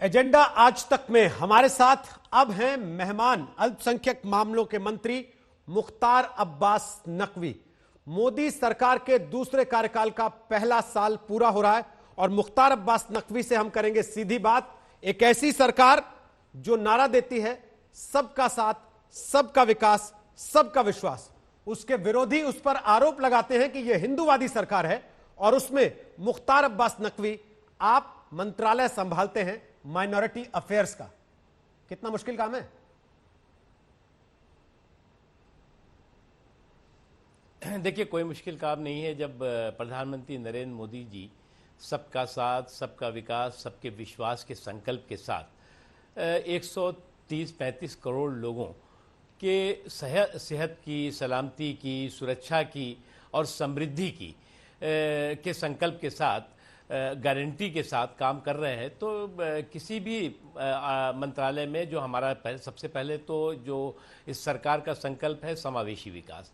Agenda आज तक में हमारे साथ अब हैं मेहमान अल्पसंख्यक मामलों के मंत्री मुख्तार अब्बास नकवी। मोदी सरकार के दूसरे कार्यकाल का पहला साल पूरा हो रहा है और मुख्तार अब्बास नकवी से हम करेंगे सीधी बात। एक ऐसी सरकार जो नारा देती है सबका साथ, सबका विकास, सबका विश्वास, उसके विरोधी उस पर आरोप लगाते हैं कि यह हिंदूवादी सरकार है और उसमें मुख्तार अब्बास नकवी आप मंत्रालय संभालते हैं माइनॉरिटी अफेयर्स का। कितना मुश्किल काम है। देखिए, कोई मुश्किल काम नहीं है जब प्रधानमंत्री नरेंद्र मोदी जी सबका साथ, सबका विकास, सबके विश्वास के संकल्प के साथ 130-35 करोड़ लोगों के सेहत की, सलामती की, सुरक्षा की और समृद्धि की के संकल्प के साथ, गारंटी के साथ काम कर रहे हैं। तो किसी भी मंत्रालय में जो हमारा सबसे पहले तो जो इस सरकार का संकल्प है समावेशी विकास,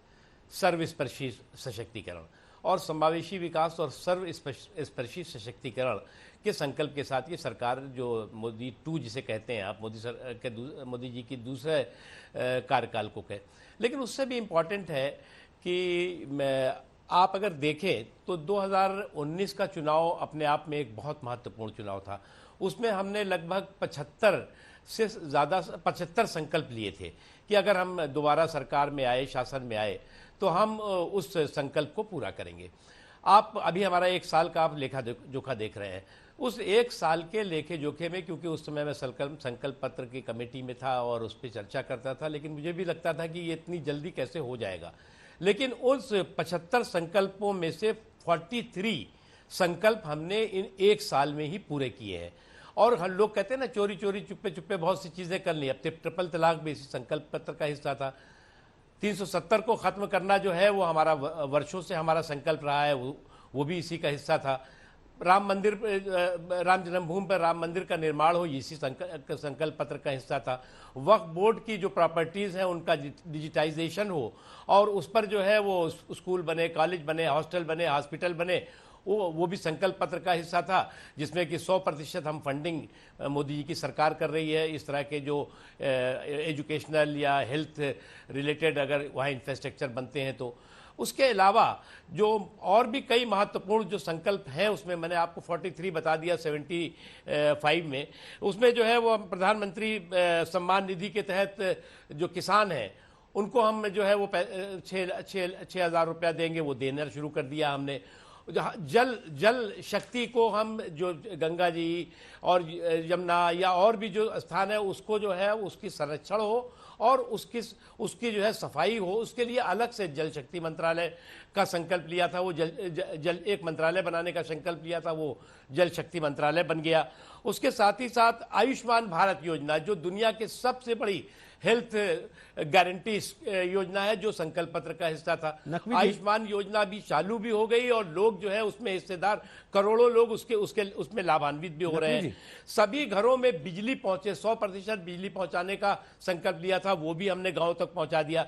सर्वस्पर्शी सशक्तिकरण, और समावेशी विकास और सर्वस्पर्शी सशक्तिकरण के संकल्प के साथ ये सरकार जो मोदी 2 जिसे कहते हैं आप, मोदी जी की दूसरे कार्यकाल को कहे। लेकिन उससे भी इम्पॉर्टेंट है कि आप अगर देखें तो 2019 का चुनाव अपने आप में एक बहुत महत्वपूर्ण चुनाव था। उसमें हमने लगभग 75 संकल्प लिए थे कि अगर हम दोबारा सरकार में आए, शासन में आए, तो हम उस संकल्प को पूरा करेंगे। आप अभी हमारा 1 साल का आप लेखा जोखा देख रहे हैं। उस 1 साल के लेखे जोखे में, क्योंकि उस समय मैं संकल्प पत्र की कमेटी में था और उस पर चर्चा करता था, लेकिन मुझे भी लगता था कि ये इतनी जल्दी कैसे हो जाएगा। लेकिन उस 75 संकल्पों में से 43 संकल्प हमने इन 1 साल में ही पूरे किए हैं। और हम लोग कहते हैं ना, चोरी चोरी चुप्पे चुप्पे बहुत सी चीज़ें कर ली। अब ट्रिपल तलाक भी इसी संकल्प पत्र का हिस्सा था। 370 को ख़त्म करना जो है वो हमारा वर्षों से हमारा संकल्प रहा है, वो भी इसी का हिस्सा था। राम जन्मभूमि पर राम मंदिर का निर्माण हो, इसी संकल्प पत्र का हिस्सा था। वक्फ बोर्ड की जो प्रॉपर्टीज़ हैं उनका डिजिटाइजेशन हो और उस पर जो है वो स्कूल बने, कॉलेज बने, हॉस्टल बने, हॉस्पिटल बने, वो भी संकल्प पत्र का हिस्सा था, जिसमें कि 100% हम फंडिंग मोदी जी की सरकार कर रही है। इस तरह के जो एजुकेशनल या हेल्थ रिलेटेड अगर वहाँ इंफ्रास्ट्रक्चर बनते हैं तो। उसके अलावा जो और भी कई महत्वपूर्ण जो संकल्प हैं, उसमें मैंने आपको 43 बता दिया 75 में। उसमें जो है वो प्रधानमंत्री सम्मान निधि के तहत जो किसान हैं उनको हम जो है वो 6,000 रुपया देंगे, वो देना शुरू कर दिया हमने। जल शक्ति को हम जो गंगा जी और यमुना या और भी जो स्थान है उसको जो है उसकी संरक्षण हो और उसकी जो है सफाई हो, उसके लिए अलग से जल शक्ति मंत्रालय का संकल्प लिया था। वो जल एक मंत्रालय बनाने का संकल्प लिया था, वो जल शक्ति मंत्रालय बन गया। उसके साथ ही साथ आयुष्मान भारत योजना, जो दुनिया की सबसे बड़ी हेल्थ गारंटी योजना है, जो संकल्प पत्र का हिस्सा था। आयुष्मान योजना भी चालू भी हो गई और लोग जो है उसमें हिस्सेदार, करोड़ों लोग उसमें लाभान्वित भी हो रहे हैं। सभी घरों में बिजली पहुंचे, 100% बिजली पहुंचाने का संकल्प लिया था, वो भी हमने गांव तक पहुंचा दिया।